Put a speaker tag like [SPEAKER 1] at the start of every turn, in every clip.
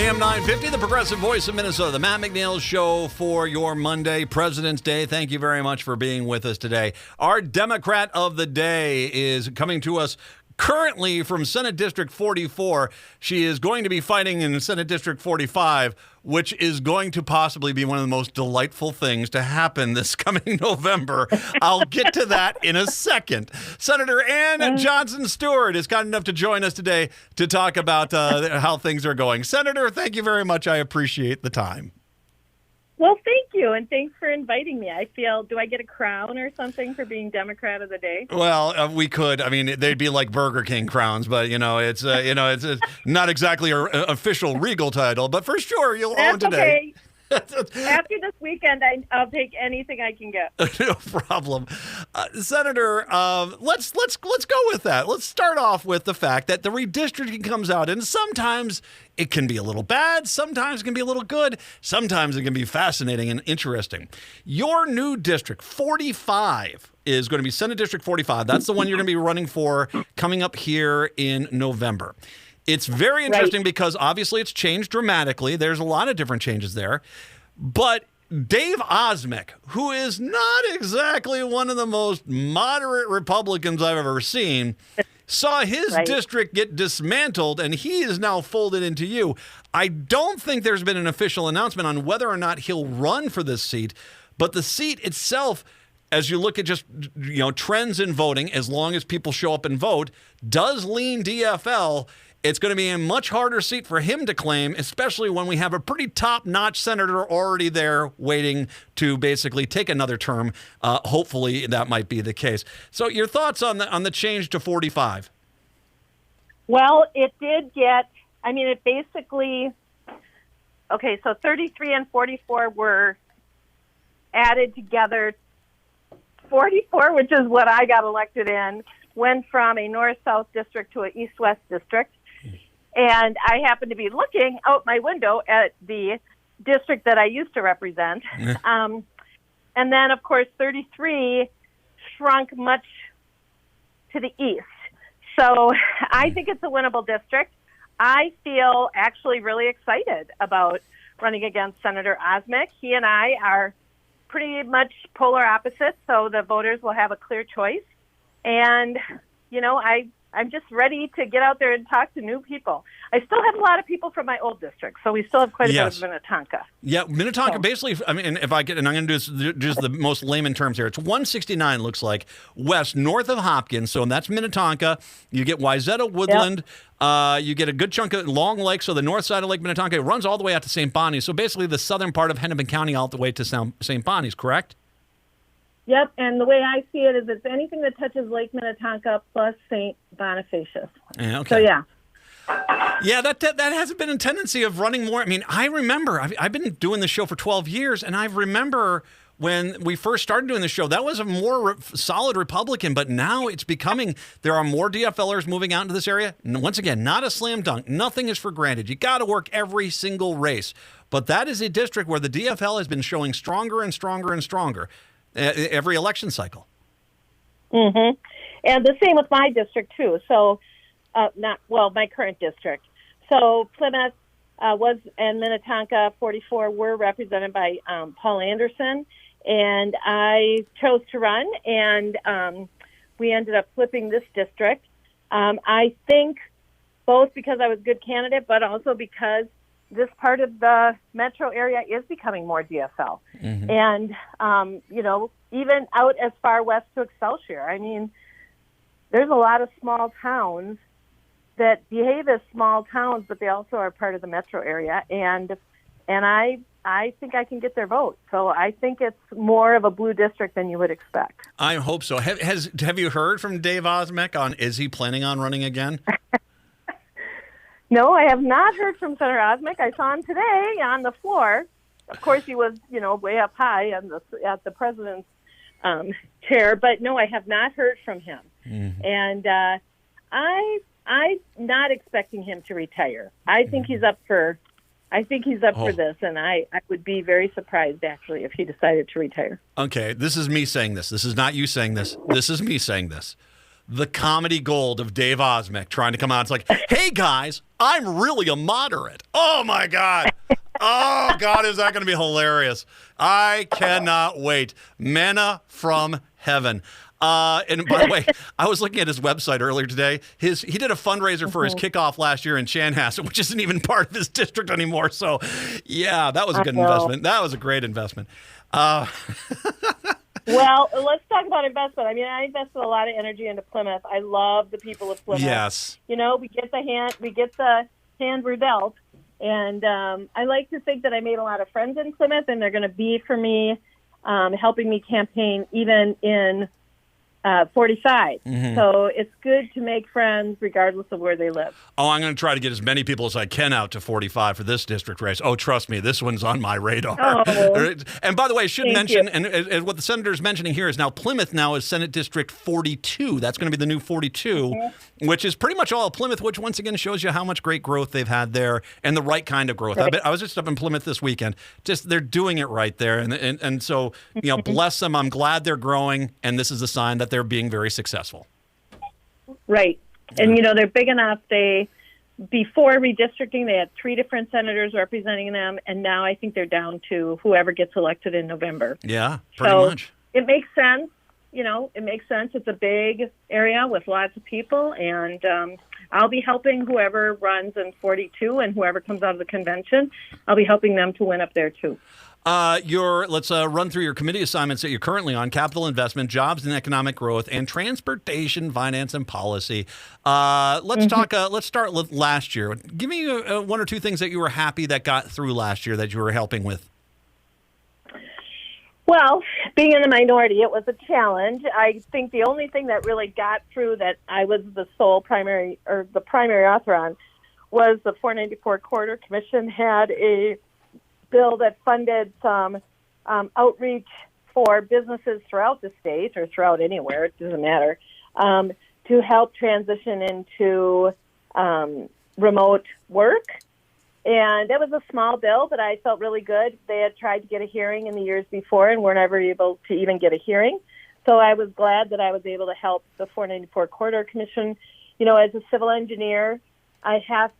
[SPEAKER 1] AM 950, the progressive voice of Minnesota, the Matt McNeil Show for your Monday, President's Day. Thank you very much for being with us today. Our Democrat of the Day is coming to us currently from Senate District 44. She is going to be fighting in Senate District 45, which is going to possibly be one of the most delightful things to happen this coming November. I'll get to that in a second. Senator Ann Johnson Stewart is kind enough to join us today to talk about how things are going. Senator, thank you very much. I appreciate the time.
[SPEAKER 2] Well, thank you, and thanks for inviting me. I feel, do I get a crown or something for being Democrat of the Day?
[SPEAKER 1] Well, we could. I mean, they'd be like Burger King crowns, but it's it's not exactly an official regal title. But for sure, you'll own today.
[SPEAKER 2] Okay. After this weekend, I'll take anything I can get.
[SPEAKER 1] No problem, Senator. Let's go with that. Let's start off with the fact that the redistricting comes out, and sometimes it can be a little bad, sometimes it can be a little good, sometimes it can be fascinating and interesting. Your new district, 45, is going to be Senate District 45. That's the one you're going to be running for coming up here in November. It's very interesting because obviously it's changed dramatically. There's a lot of different changes there. But Dave Osmek, who is not exactly one of the most moderate Republicans I've ever seen, saw his district get dismantled, and he is now folded into you. I don't think there's been an official announcement on whether or not he'll run for this seat, but the seat itself, as you look at just trends in voting, as long as people show up and vote, does lean DFL. It's going to be a much harder seat for him to claim, especially when we have a pretty top-notch senator already there waiting to basically take another term. Hopefully that might be the case. So your thoughts on the change to 45?
[SPEAKER 2] Well, it did get, it basically, so 33 and 44 were added together. 44, which is what I got elected in, went from a north-south district to an east-west district. And I happened to be looking out my window at the district that I used to represent. And then, of course, 33 shrunk much to the east. So I think it's a winnable district. I feel actually really excited about running against Senator Osmek. He and I are pretty much polar opposites, so the voters will have a clear choice. And, I'm just ready to get out there and talk to new people. I still have a lot of people from my old district, so we still have quite a bit of Minnetonka.
[SPEAKER 1] Yeah, Minnetonka, basically, if I get, and I'm going to do just the most layman terms here, it's 169, looks like, west, north of Hopkins, so that's Minnetonka. You get Wayzata Woodland. You get a good chunk of Long Lake, so the north side of Lake Minnetonka. It runs all the way out to St. Bonnie's, so basically the southern part of Hennepin County all the way to St. Bonnie's, correct?
[SPEAKER 2] Yep, and the way I see it is it's anything that touches Lake Minnetonka plus St. Bonifacius.
[SPEAKER 1] Yeah, okay.
[SPEAKER 2] So, yeah.
[SPEAKER 1] Yeah, that hasn't been a tendency of running more. I remember, I've been doing this show for 12 years, and I remember when we first started doing the show, that was a more solid Republican, but now it's becoming, there are more DFLers moving out into this area. And once again, not a slam dunk. Nothing is for granted. You got to work every single race. But that is a district where the DFL has been showing stronger and stronger and stronger every election cycle.
[SPEAKER 2] Mm-hmm. And the same with my district, too. So, my current district. So Plymouth and Minnetonka 44 were represented by Paul Anderson, and I chose to run, and we ended up flipping this district. I think both because I was a good candidate, but also because this part of the metro area is becoming more DFL. Mm-hmm. And, even out as far west to Excelsior, there's a lot of small towns that behave as small towns, but they also are part of the metro area. And I think I can get their vote. So I think it's more of a blue district than you would expect.
[SPEAKER 1] I hope so. Have you heard from Dave Osmek on, is he planning on running again?
[SPEAKER 2] No, I have not heard from Senator Osmek. I saw him today on the floor. Of course, he was, way up high at the president's chair. But no, I have not heard from him. Mm-hmm. And I'm not expecting him to retire. I think he's up for this, and I would be very surprised, actually, if he decided to retire.
[SPEAKER 1] Okay, this is me saying this. This is not you saying this. This is me saying this. the comedy gold of Dave Osmek trying to come out. It's like, hey, guys, I'm really a moderate. Oh, my God. Oh, God, is that going to be hilarious? I cannot wait. Manna from heaven. And by the way, I was looking at his website earlier today. He did a fundraiser for his kickoff last year in Chanhassen, which isn't even part of his district anymore. So, yeah, that was a good investment. That was a great investment.
[SPEAKER 2] Well, let's talk about investment. I mean, I invested a lot of energy into Plymouth. I love the people of Plymouth.
[SPEAKER 1] Yes.
[SPEAKER 2] You know, we get the hand we're dealt. And I like to think that I made a lot of friends in Plymouth, and they're going to be for me, helping me campaign even in 45. So it's good to make friends regardless of where they live.
[SPEAKER 1] Oh, I'm going to try to get as many people as I can out to 45 for this district race. Oh, trust me, this one's on my radar.
[SPEAKER 2] Oh.
[SPEAKER 1] And by the way, I should mention, and what the senator is mentioning here is now Plymouth now is Senate District 42. That's going to be the new 42, which is pretty much all of Plymouth, which once again shows you how much great growth they've had there and the right kind of growth.
[SPEAKER 2] Right.
[SPEAKER 1] I was just up in Plymouth this weekend. Just they're doing it right there. And so, you know, bless them. I'm glad they're growing, and this is a sign that they're being very successful.
[SPEAKER 2] Right. And, you know, they're big enough. Before redistricting, they had 3 different senators representing them, and now I think they're down to whoever gets elected in November.
[SPEAKER 1] Yeah, pretty much.
[SPEAKER 2] It makes sense. You know, it makes sense. It's a big area with lots of people, and I'll be helping whoever runs in 42 and whoever comes out of the convention. I'll be helping them to win up there, too.
[SPEAKER 1] Let's run through your committee assignments that you're currently on: capital investment, jobs and economic growth, and transportation, finance, and policy. Let's talk. Let's start with last year. Give me one or two things that you were happy that got through last year that you were helping with.
[SPEAKER 2] Well, being in the minority, it was a challenge. I think the only thing that really got through that I was the primary author on was the 494 Corridor Commission had a bill that funded some outreach for businesses throughout the state or throughout anywhere, it doesn't matter, to help transition into remote work. And it was a small bill, but I felt really good. They had tried to get a hearing in the years before and were never able to even get a hearing. So I was glad that I was able to help the 494 Corridor Commission. You know, as a civil engineer, I have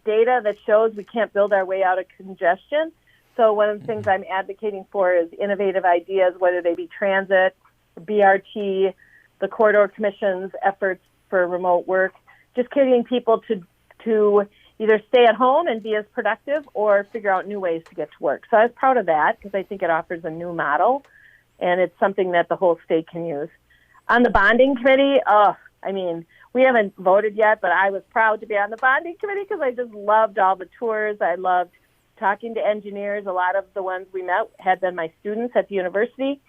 [SPEAKER 2] data that shows we can't build our way out of congestion. So one of the things I'm advocating for is innovative ideas, whether they be transit, BRT, the Corridor Commission's efforts for remote work, just getting people to either stay at home and be as productive or figure out new ways to get to work. So I was proud of that because I think it offers a new model, and it's something that the whole state can use. On the bonding committee, we haven't voted yet, but I was proud to be on the bonding committee because I just loved all the tours. I loved talking to engineers. A lot of the ones we met had been my students at the university.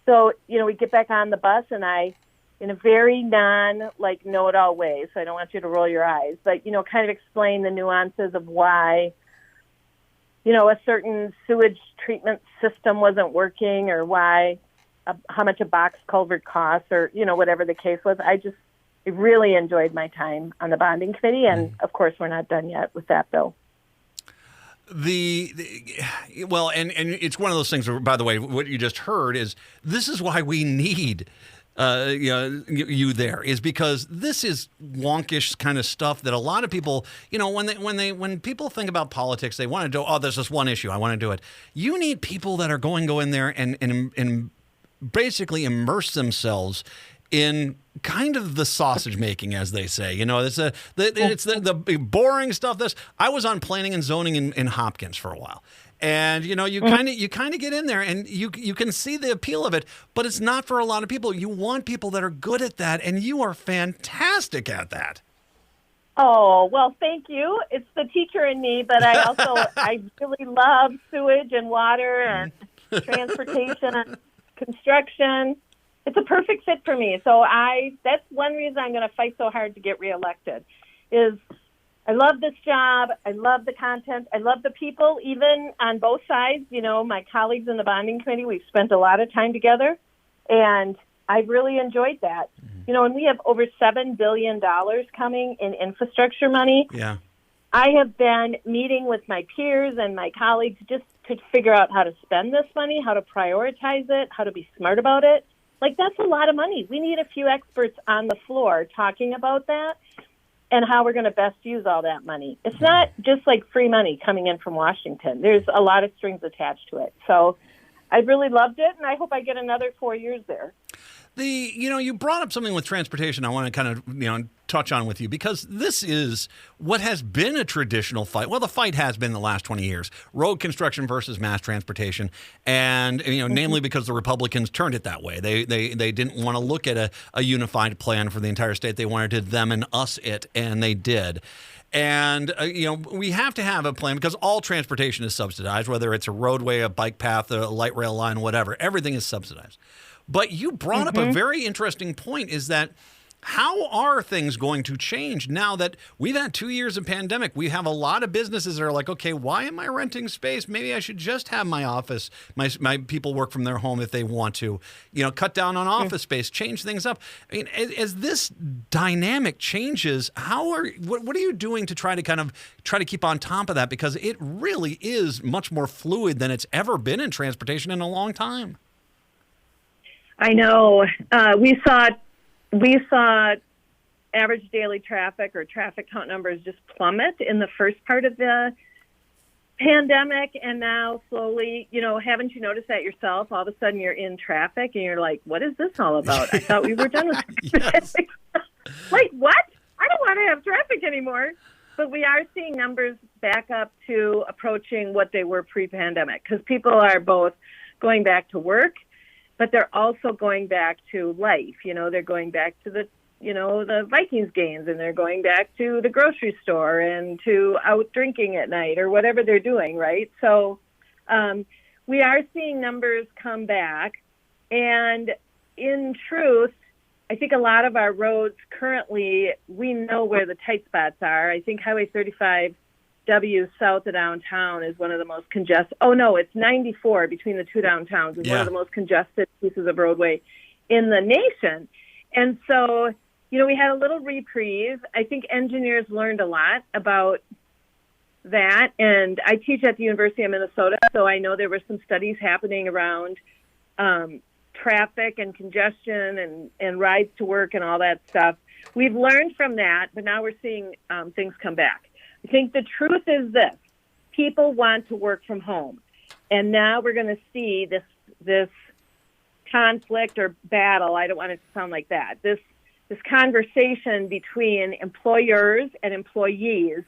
[SPEAKER 2] So, you know, we get back on the bus, and I, in a very know-it-all way, so I don't want you to roll your eyes, but, you know, kind of explain the nuances of why, you know, a certain sewage treatment system wasn't working or why, how much a box culvert costs or, you know, whatever the case was. I really enjoyed my time on the bonding committee, and of course, we're not done yet with that bill.
[SPEAKER 1] And it's one of those things where, by the way, what you just heard is this is why we need you there, is because this is wonkish kind of stuff that a lot of people, you know, when people think about politics, they want to do, there's this one issue, I want to do it. You need people that are going in there and basically immerse themselves in kind of the sausage making, as they say. You know, it's the boring stuff. I was on planning and zoning in Hopkins for a while. And, you know, you kind of get in there and you can see the appeal of it, but it's not for a lot of people. You want people that are good at that, and you are fantastic at that.
[SPEAKER 2] Oh, well, thank you. It's the teacher in me, but I really love sewage and water and transportation and construction. It's a perfect fit for me. So that's one reason I'm going to fight so hard to get reelected is I love this job. I love the content. I love the people, even on both sides. You know, my colleagues in the bonding committee, we've spent a lot of time together, and I've really enjoyed that. Mm-hmm. You know, and we have over $7 billion coming in infrastructure money.
[SPEAKER 1] Yeah.
[SPEAKER 2] I have been meeting with my peers and my colleagues just to figure out how to spend this money, how to prioritize it, how to be smart about it. Like, that's a lot of money. We need a few experts on the floor talking about that and how we're going to best use all that money. It's not just like free money coming in from Washington. There's a lot of strings attached to it. So I really loved it, and I hope I get another 4 years there.
[SPEAKER 1] You brought up something with transportation I want to kind of, touch on with you, because this is what has been a traditional fight. Well, the fight has been the last 20 years, road construction versus mass transportation. And, namely because the Republicans turned it that way. They didn't want to look at a unified plan for the entire state. They wanted to them and us it, and they did. And, we have to have a plan because all transportation is subsidized, whether it's a roadway, a bike path, a light rail line, whatever. Everything is subsidized. But you brought up a very interesting point, is that how are things going to change now that we've had 2 years of pandemic? We have a lot of businesses that are like, okay, why am I renting space? Maybe I should just have my office, my people work from their home if they want to, cut down on office space, change things up. I mean, as this dynamic changes, what are you doing to try to keep on top of that? Because it really is much more fluid than it's ever been in transportation in a long time.
[SPEAKER 2] I know. We saw average daily traffic or traffic count numbers just plummet in the first part of the pandemic, and now slowly, haven't you noticed that yourself? All of a sudden you're in traffic and you're like, what is this all about? I thought we were done with traffic. Like, what? I don't want to have traffic anymore. But we are seeing numbers back up to approaching what they were pre-pandemic, because people are both going back to work, but they're also going back to life. They're going back to the Vikings games, and they're going back to the grocery store and to out drinking at night or whatever they're doing, right? So we are seeing numbers come back. And in truth, I think a lot of our roads currently, we know where the tight spots are. I think Highway 35 W south of downtown is one of the most congested. Oh, no, it's 94 between the two downtowns is one of the most congested pieces of roadway in the nation. And so, we had a little reprieve. I think engineers learned a lot about that. And I teach at the University of Minnesota, so I know there were some studies happening around traffic and congestion and rides to work and all that stuff. We've learned from that, but now we're seeing things come back. I think the truth is this: people want to work from home, and now we're going to see this conflict or battle. I don't want it to sound like that. This conversation between employers and employees,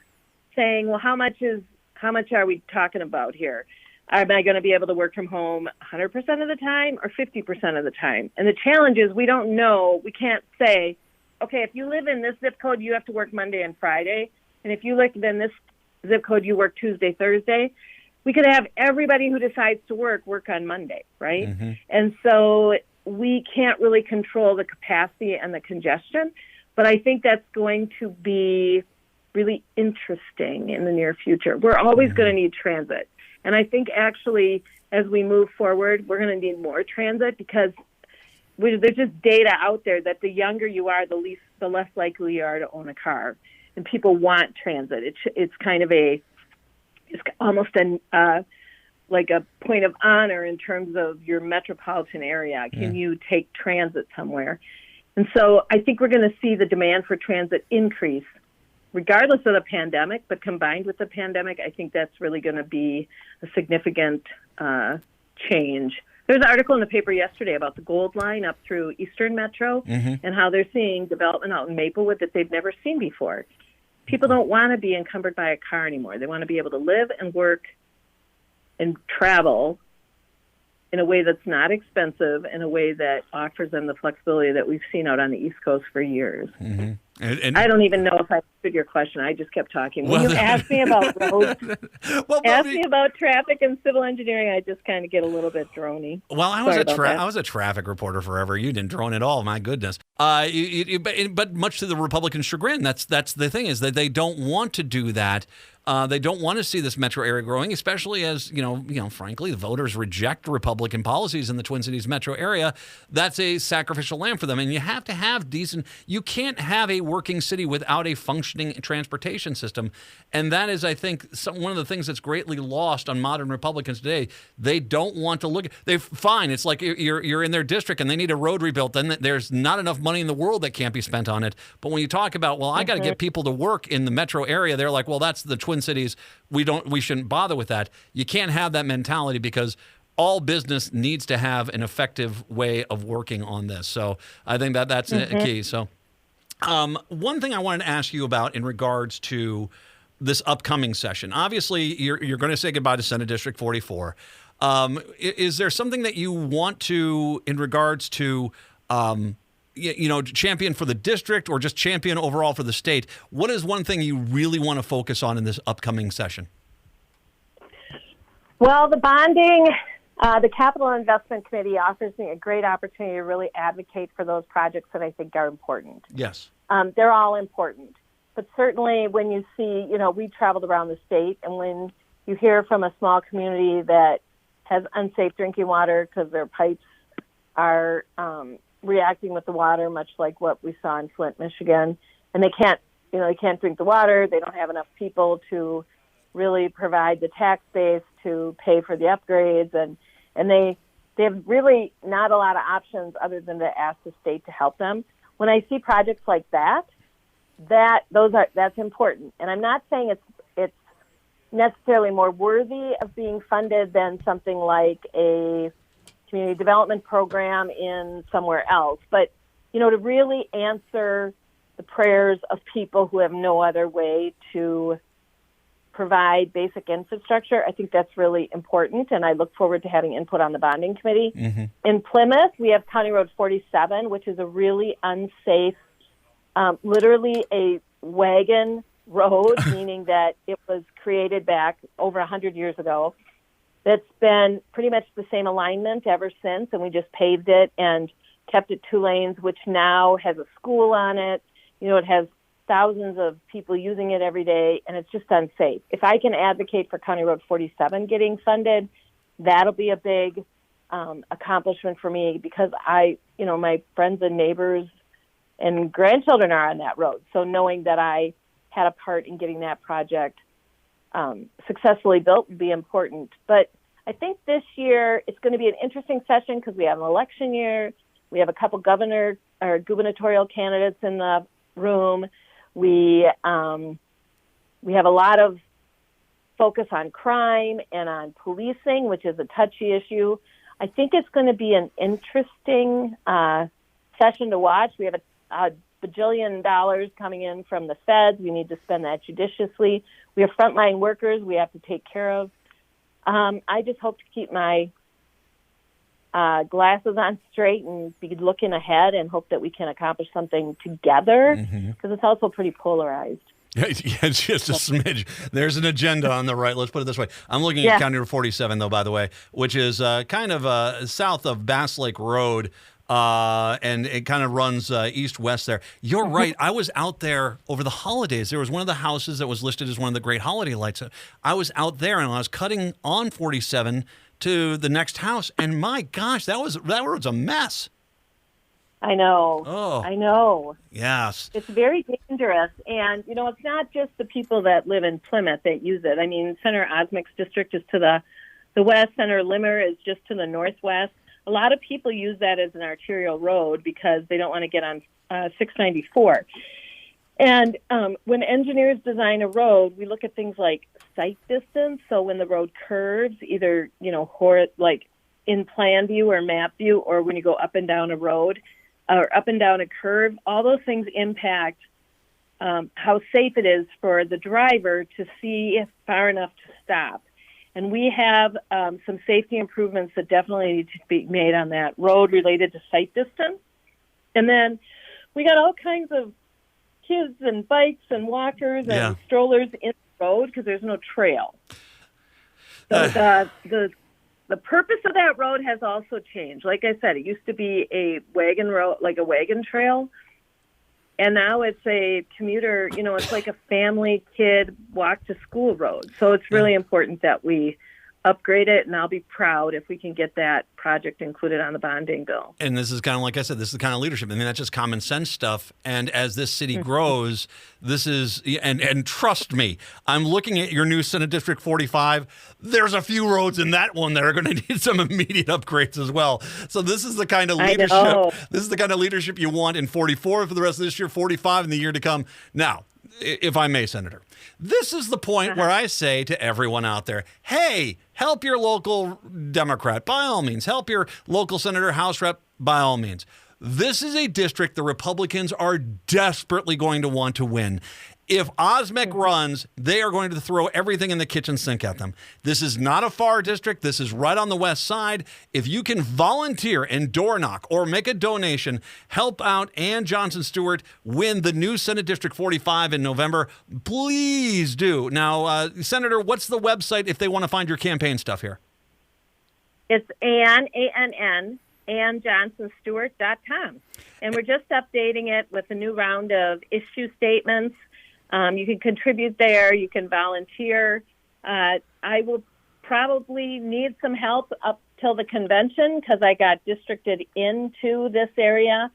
[SPEAKER 2] saying, "Well, how much are we talking about here? Am I going to be able to work from home 100% of the time or 50% of the time?" And the challenge is we don't know. We can't say, okay, if you live in this zip code, you have to work Monday and Friday. And if you live in this zip code, you work Tuesday, Thursday. We could have everybody who decides to work on Monday, right? Mm-hmm. And so we can't really control the capacity and the congestion. But I think that's going to be really interesting in the near future. We're always going to need transit. And I think actually as we move forward, we're going to need more transit because there's just data out there that the younger you are, the less likely you are to own a car. And people want transit. It's kind of it's almost like a point of honor in terms of your metropolitan area. Can you take transit somewhere? And so I think we're going to see the demand for transit increase regardless of the pandemic, but combined with the pandemic, I think that's really going to be a significant change. There's an article in the paper yesterday about the Gold Line up through Eastern Metro and how they're seeing development out in Maplewood that they've never seen before. People don't want to be encumbered by a car anymore. They want to be able to live and work and travel in a way that's not expensive, in a way that offers them the flexibility that we've seen out on the East Coast for years. Mm-hmm. And I don't even know if I answered your question. I just kept talking. When you asked me about roads, asked me about traffic and civil engineering, I just kind of get a little bit droney.
[SPEAKER 1] Well, I was a traffic reporter forever. You didn't drone at all. My goodness. But much to the Republicans' chagrin, that's the thing, is that they don't want to do that. They don't want to see this metro area growing, especially as, frankly, the voters reject Republican policies in the Twin Cities metro area. That's a sacrificial lamb for them. And you have to have you can't have a working city without a functioning transportation system. And that is, I think, one of the things that's greatly lost on modern Republicans today. They don't want to look. They're fine. It's like you're in their district and they need a road rebuilt. Then there's not enough money in the world that can't be spent on it. But when you talk about, well, I got to get people to work in the metro area, they're like, well, that's the Twin Cities. We shouldn't bother with that. You can't have that mentality because all business needs to have an effective way of working on this. So I think that's a key. So one thing I wanted to ask you about in regards to this upcoming session, obviously you're going to say goodbye to Senate District 44. Is there something that you want to, in regards to, champion for the district or just champion overall for the state? What is one thing you really want to focus on in this upcoming session?
[SPEAKER 2] Well, the bonding, the Capital Investment Committee offers me a great opportunity to really advocate for those projects that I think are important.
[SPEAKER 1] Yes.
[SPEAKER 2] They're all important. But certainly when you see, we traveled around the state, and when you hear from a small community that has unsafe drinking water because their pipes are reacting with the water, much like what we saw in Flint, Michigan, and they can't drink the water, they don't have enough people to really provide the tax base to pay for the upgrades, and they have really not a lot of options other than to ask the state to help them. When I see projects like that's important. And I'm not saying it's necessarily more worthy of being funded than something like a community development program in somewhere else. But, to really answer the prayers of people who have no other way to provide basic infrastructure, I think that's really important, and I look forward to having input on the bonding committee. Mm-hmm. In Plymouth, we have County Road 47, which is a really unsafe, literally a wagon road, meaning that it was created back over 100 years ago. That's been pretty much the same alignment ever since, and we just paved it and kept it 2 lanes, which now has a school on it. It has thousands of people using it every day, and it's just unsafe. If I can advocate for County Road 47 getting funded, that'll be a big accomplishment for me, because my friends and neighbors and grandchildren are on that road. So knowing that I had a part in getting that project successfully built would be important. But I think this year it's going to be an interesting session because we have an election year. We have a couple gubernatorial candidates in the room. We have a lot of focus on crime and on policing, which is a touchy issue. I think it's going to be an interesting session to watch. We have a bajillion dollars coming in from the feds. We need to spend that judiciously. We have frontline workers we have to take care of. I just hope to keep my glasses on straight and be looking ahead and hope that we can accomplish something together, because it's also pretty polarized.
[SPEAKER 1] Yeah, it's just a smidge. There's an agenda on the right. Let's put it this way. I'm looking at County Road 47, though, by the way, which is kind of south of Bass Lake Road, and it kind of runs east-west there. You're right. I was out there over the holidays. There was one of the houses that was listed as one of the great holiday lights. I was out there, and I was cutting on 47 to the next house, and my gosh, that road's a mess.
[SPEAKER 2] I know.
[SPEAKER 1] Oh.
[SPEAKER 2] I know.
[SPEAKER 1] Yes.
[SPEAKER 2] It's very dangerous. And, it's not just the people that live in Plymouth that use it. I mean, Senator Osmick's district is to the west. Senator Limmer is just to the northwest. A lot of people use that as an arterial road because they don't want to get on 694. And when engineers design a road, we look at things like sight distance. So when the road curves, either, like in plan view or map view, or when you go up and down a road or up and down a curve, all those things impact how safe it is for the driver to see if far enough to stop. And we have some safety improvements that definitely need to be made on that road related to sight distance. And then we got all kinds of kids and bikes and walkers and strollers in the road because there's no trail. So the purpose of that road has also changed. Like I said, it used to be a wagon road, like a wagon trail. And now it's a commuter, it's like a family kid walk to school road. So it's really important that we upgrade it, and I'll be proud if we can get that project included on the bonding bill.
[SPEAKER 1] And this is kind of, like I said, this is the kind of leadership. I mean, that's just common sense stuff. And as this city grows, this is, and trust me, I'm looking at your new Senate District 45. There's a few roads in that one that are going to need some immediate upgrades as well. So this is the kind of leadership. This is the kind of leadership you want in 44 for the rest of this year, 45 in the year to come. Now, if I may, Senator, this is the point where I say to everyone out there, hey, help your local Democrat, by all means. Help your local senator, House rep, by all means. This is a district the Republicans are desperately going to want to win. If Osmek runs, they are going to throw everything in the kitchen sink at them. This is not a far district. This is right on the west side. If you can volunteer and door knock or make a donation, help out Ann Johnson Stewart win the new Senate District 45 in November, please do. Now, Senator, what's the website if they want to find your campaign stuff here?
[SPEAKER 2] It's Ann, A-N-N, AnnJohnsonStewart.com. And we're just updating it with a new round of issue statements. You can contribute there. You can volunteer. I will probably need some help up till the convention because I got districted into this area.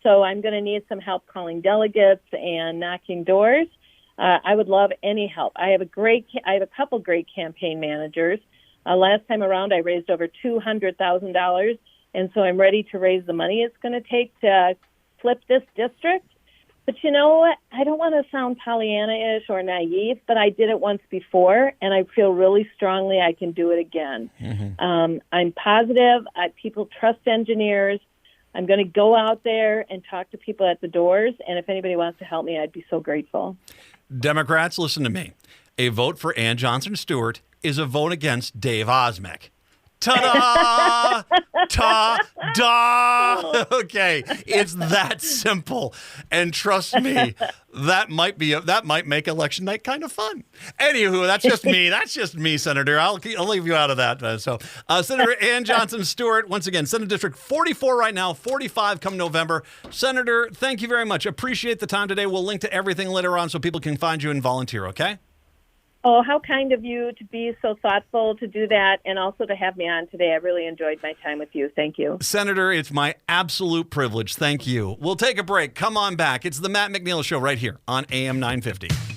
[SPEAKER 2] So I'm going to need some help calling delegates and knocking doors. I would love any help. I have a couple great campaign managers. Last time around, I raised over $200,000, and so I'm ready to raise the money it's going to take to flip this district. But you know what? I don't want to sound Pollyanna-ish or naive, but I did it once before, and I feel really strongly I can do it again. I'm positive. People trust engineers. I'm going to go out there and talk to people at the doors, and if anybody wants to help me, I'd be so grateful.
[SPEAKER 1] Democrats, listen to me. A vote for Ann Johnson Stewart is a vote against Dave Osmek. Ta-da! Ta-da! Okay, it's that simple. And trust me, that might make election night kind of fun. Anywho, that's just me. That's just me, Senator. I'll leave you out of that. Senator Ann Johnson Stewart, once again, Senate District 44 right now, 45 come November. Senator, thank you very much. Appreciate the time today. We'll link to everything later on so people can find you and volunteer, okay?
[SPEAKER 2] Oh, how kind of you to be so thoughtful to do that and also to have me on today. I really enjoyed my time with you. Thank you.
[SPEAKER 1] Senator, it's my absolute privilege. Thank you. We'll take a break. Come on back. It's the Matt McNeil Show right here on AM 950.